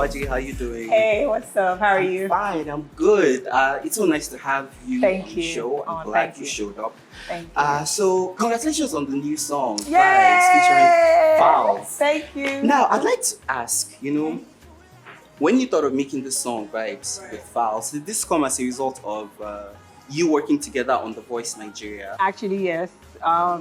Waje, how you doing? Hey, what's up? How are you? Fine, I'm good. It's so nice to have you on the you. show. I'm glad you showed up. Thank you. So congratulations on the new song, Yay! Vibes, featuring Fowls. Thank you. Now, I'd like to ask, when you thought of making the song Vibes with Fowls, did this come as a result of you working together on The Voice Nigeria? Actually, yes.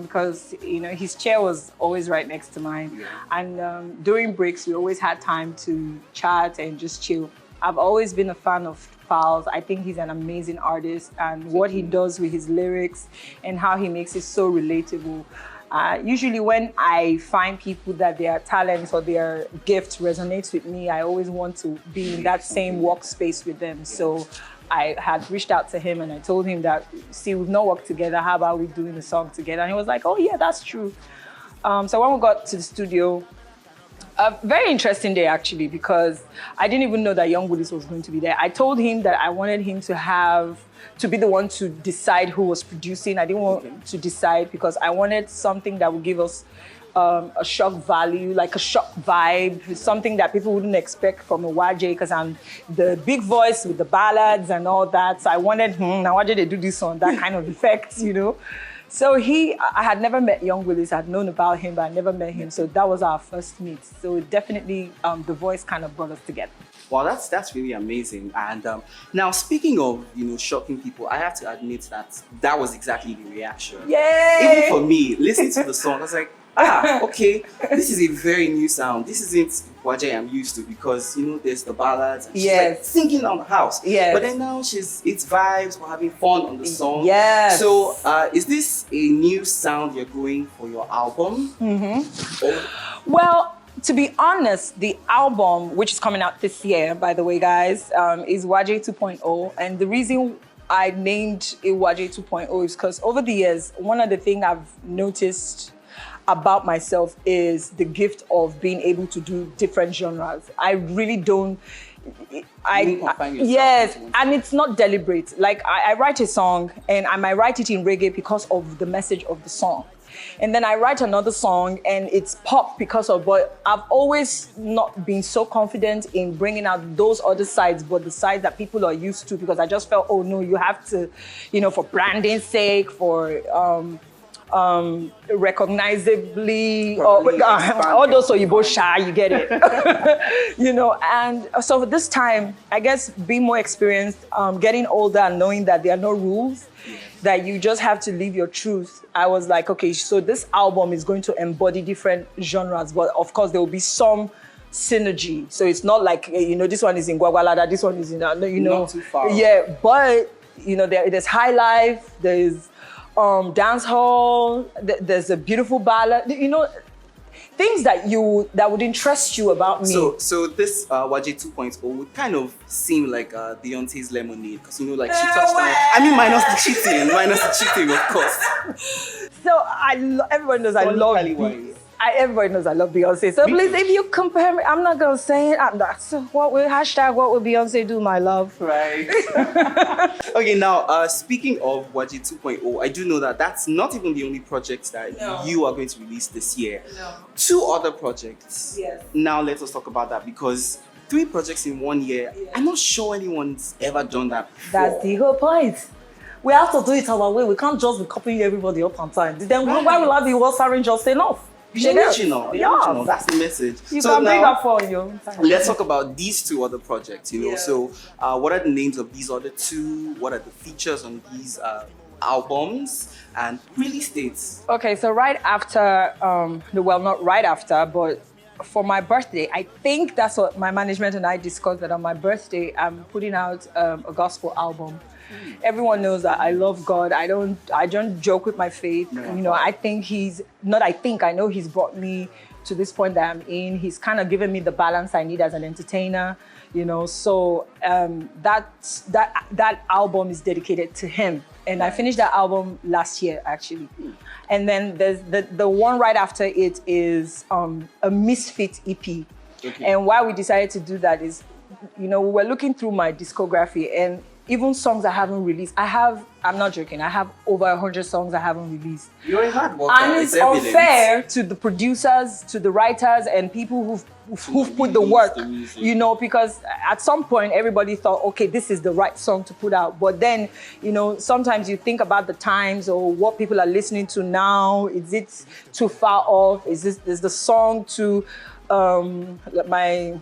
Because his chair was always right next to mine, and during breaks we always had time to chat and just chill. I've always been a fan of Fowls. I think he's an amazing artist, and what he does with his lyrics and how he makes it so relatable. Usually when I find people that their talents or their gift resonates with me, I always want to be in that same workspace with them. So I had reached out to him and I told him that, see, we've not worked together. How about we doing the song together? And he was like, oh yeah, that's true. So when we got to the studio, a very interesting day actually, because I didn't even know that W.A.J.E was going to be there. I told him that I wanted him to be the one to decide who was producing. I didn't want to decide because I wanted something that would give us a shock value, like a shock vibe, something that people wouldn't expect from a Waje, because I'm the big voice with the ballads and all that. So I wanted, now Waje they do this on that kind of effect, So I had never met W.A.J.E, I had known about him, but I never met him. So that was our first meet. So definitely The Voice kind of brought us together. Well, that's really amazing. And now, speaking of shocking people, I have to admit that was exactly the reaction. Yay! Even for me, listening to the song, I was like, okay, this is a very new sound. This isn't Waje I'm used to, because there's the ballads and she's like singing on the house. Yes. But then now it's vibes, we're having fun on the song. Yes. So is this a new sound you're going for your album? Well, to be honest, the album, which is coming out this year, by the way, guys, is Waje 2.0. And the reason I named it Waje 2.0 is because over the years, one of the things I've noticed about myself is the gift of being able to do different genres. I really don't. Yes, and it's not deliberate. Like I write a song and I might write it in reggae because of the message of the song. And then I write another song and it's pop because of, but I've always not been so confident in bringing out those other sides, but the sides that people are used to, because I just felt, oh no, you have to, for branding's sake, for recognizably, all those so you both shy, you get it. And so this time, I guess being more experienced, getting older and knowing that there are no rules, that you just have to live your truth. I was like, okay, so this album is going to embody different genres, but of course there will be some synergy. So it's not like, this one is in Gwagwalada, this one is in, not too far. Yeah, but, there's high life, there's dance hall, there's a beautiful ballad, things that would interest you about me. So this Waje 2.0 would kind of seem like Beyonce's Lemonade, because she touched on. I mean, minus the cheating, of course. So everyone knows I love everybody knows I love Beyonce. So please, if you compare me, I'm not gonna say it. So what will Beyonce do, my love? Right. Okay, now speaking of Waje 2.0, I do know that that's not even the only project that you are going to release this year. No. 2 other projects. Yes. Now let us talk about that, because 3 projects in 1 year, I'm not sure anyone's ever done that before. That's the whole point. We have to do it our way. We can't just be copying everybody up on time. Then why will I be well-serving just enough? The original, that's the message. You can bring that for you. Let's talk about these 2 other projects, So what are the names of these other 2? What are the features on these albums and release dates? Okay, so right after, not right after, but for my birthday, I think that's what my management and I discussed, that on my birthday, I'm putting out a gospel album. Everyone knows that I love God. I don't joke with my faith. No. I know he's brought me to this point that I'm in. He's kind of given me the balance I need as an entertainer, So that album is dedicated to him. And I finished that album last year, actually. And then there's the one right after it is a Misfit EP. Okay. And why we decided to do that is, we were looking through my discography, and even songs I haven't released. I'm not joking, I have over 100 songs I haven't released. You're a hard worker. And it's unfair to the producers, to the writers, and people who've put the work, you know, because at some point everybody thought, okay, this is the right song to put out. But then, you know, sometimes you think about the times or what people are listening to now. Is it too far off? Is the song too, my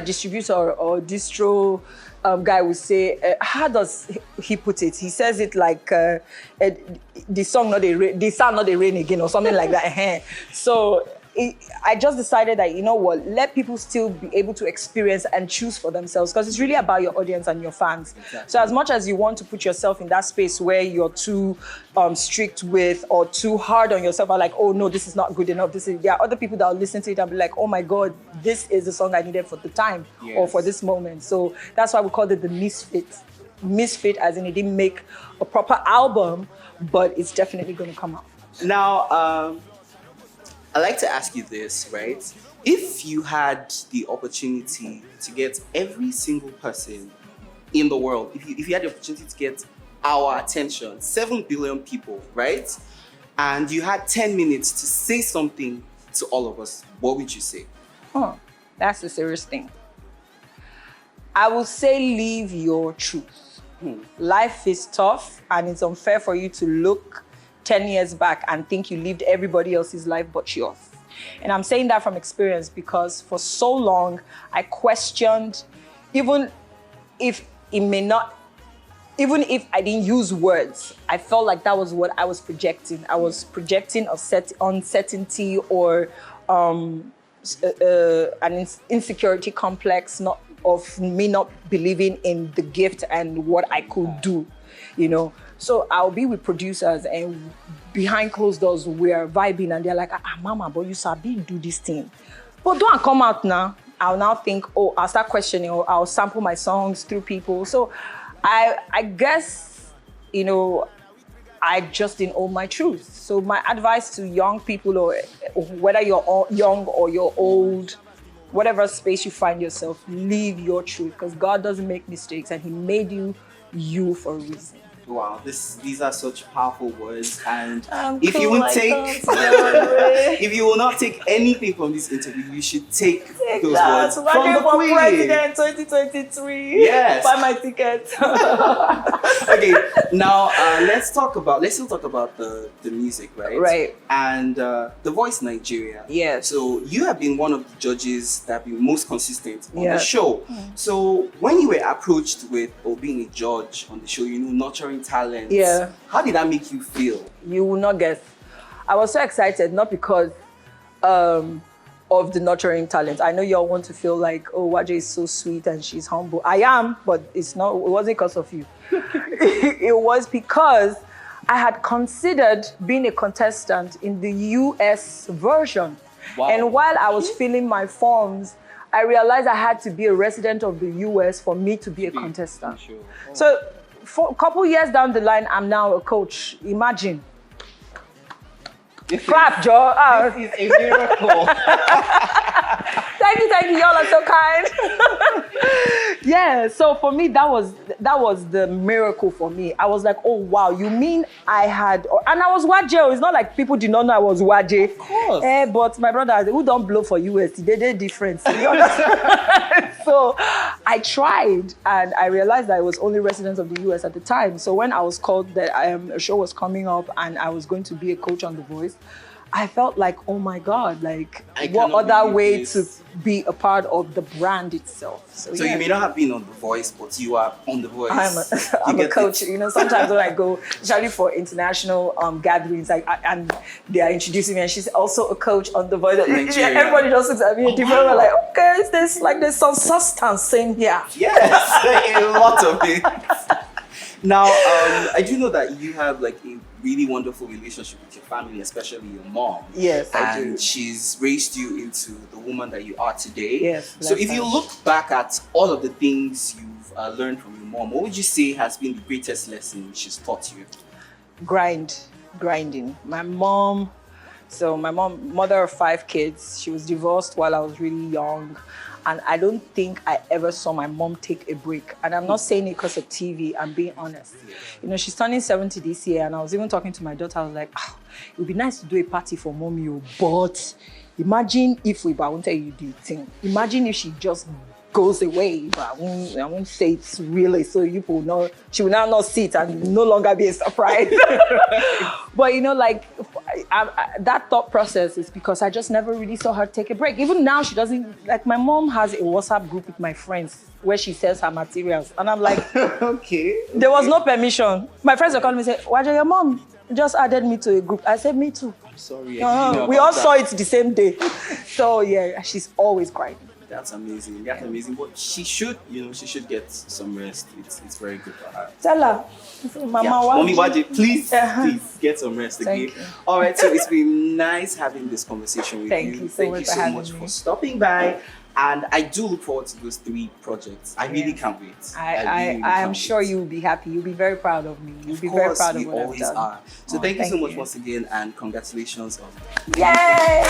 distributor or distro guy will say, how does he put it? He says it like the sound not a rain again or something like that. So I just decided that, you know what, let people still be able to experience and choose for themselves, because it's really about your audience and your fans. Exactly. So as much as you want to put yourself in that space where you're too strict with or too hard on yourself, or like, oh no, this is not good enough. There are other people that will listen to it and be like, oh my God, this is the song I needed for the time or for this moment. So that's why we called it the Misfit. Misfit as in it didn't make a proper album, but it's definitely going to come out. Now, I'd like to ask you this, right? If you had the opportunity to get every single person in the world, if you had the opportunity to get our attention, 7 billion people, right? And you had 10 minutes to say something to all of us, what would you say? That's a serious thing. I will say live your truth. Life is tough and it's unfair for you to look 10 years back and think you lived everybody else's life but yours. And I'm saying that from experience because for so long I questioned, even if I didn't use words, I felt like that was what I was projecting. I was projecting uncertainty or an insecurity complex, not of me not believing in the gift and what I could do, you know. So I'll be with producers and behind closed doors we're vibing and they're like, mama, but you sabi do this thing. But don't come out now. I'll now think, oh, I'll start questioning or I'll sample my songs through people. So I guess, you know, I just didn't own my truth. So my advice to young people, or whether you're young or you're old, whatever space you find yourself, live your truth, because God doesn't make mistakes and he made you for a reason. Wow, these are such powerful words, and if you will if you will not take anything from this interview, you should take those words from the Queen. President 2023. Yes. Buy my ticket. Okay, now let's still talk about the music, right? Right. And The Voice Nigeria. Yes. So you have been one of the judges that have been most consistent on the show. So when you were approached with being a judge on the show, you know, nurturing talent. Yeah. How did that make you feel? You will not guess. I was so excited, not because of the nurturing talent. I know y'all want to feel like, oh, Waje is so sweet and she's humble. I am, but it wasn't because of you. It was because I had considered being a contestant in the US version. Wow. And while I was filling my forms, I realized I had to be a resident of the US for me to be a contestant. Sure. Oh. So for a couple years down the line, I'm now a coach. Imagine. Clap, Joe. This is a miracle. Thank you. Y'all are so kind. Yeah, so for me, that was the miracle for me. I was like, oh, wow, you mean I had... And I was Waje. It's not like people did not know I was Waje. Of course. But my brother, who don't blow for US, they're different. So I tried, and I realized that I was only resident of the US at the time. So when I was called that a show was coming up and I was going to be a coach on The Voice, I felt like, oh my God, like what other way to be a part of the brand itself? So you may not have been on The Voice, but you are on The Voice. I'm a coach. You know, sometimes when I go, especially for international gatherings, and they are introducing me, and she's also a coach on The Voice. Everybody just looks at me different. We're like, okay, there's some substance in here. Yes, a lot of it. Now, I do know that you have like a really wonderful relationship with your family, especially your mom. Yes, I do. And she's raised you into the woman that you are today. Yes. So if you look back at all of the things you've learned from your mom, what would you say has been the greatest lesson she's taught you? Grinding. My mom, mother of 5 kids, she was divorced while I was really young. And I don't think I ever saw my mom take a break. And I'm not saying it because of TV, I'm being honest. You know, she's turning 70 this year, and I was even talking to my daughter, I was like, oh, it would be nice to do a party for mommy, but imagine if I won't tell you the thing. Imagine if she just goes away, but I won't say it's really, so you will know, she will now not sit and no longer be a surprise. But you know, like that thought process is because I just never really saw her take a break. Even now, she doesn't, like my mom has a WhatsApp group with my friends where she sells her materials. And I'm like, okay. There was no permission. My friends are calling me and say, Waje, your mom just added me to a group. I said, me too. I'm sorry. We all saw it the same day. So yeah, she's always crying. That's amazing. That's amazing. But she should, she should get some rest. It's very good for her. Tell her, Mama, Mommy Waje, please get some rest again. Thank you. All right, so it's been nice having this conversation with you. Thank you so much for stopping by. And I do look forward to those 3 projects. I really can't wait. I am sure you'll be happy. You'll be very proud of me. You'll be very proud of what I've done. So thank you so much once again, and congratulations on. Yay!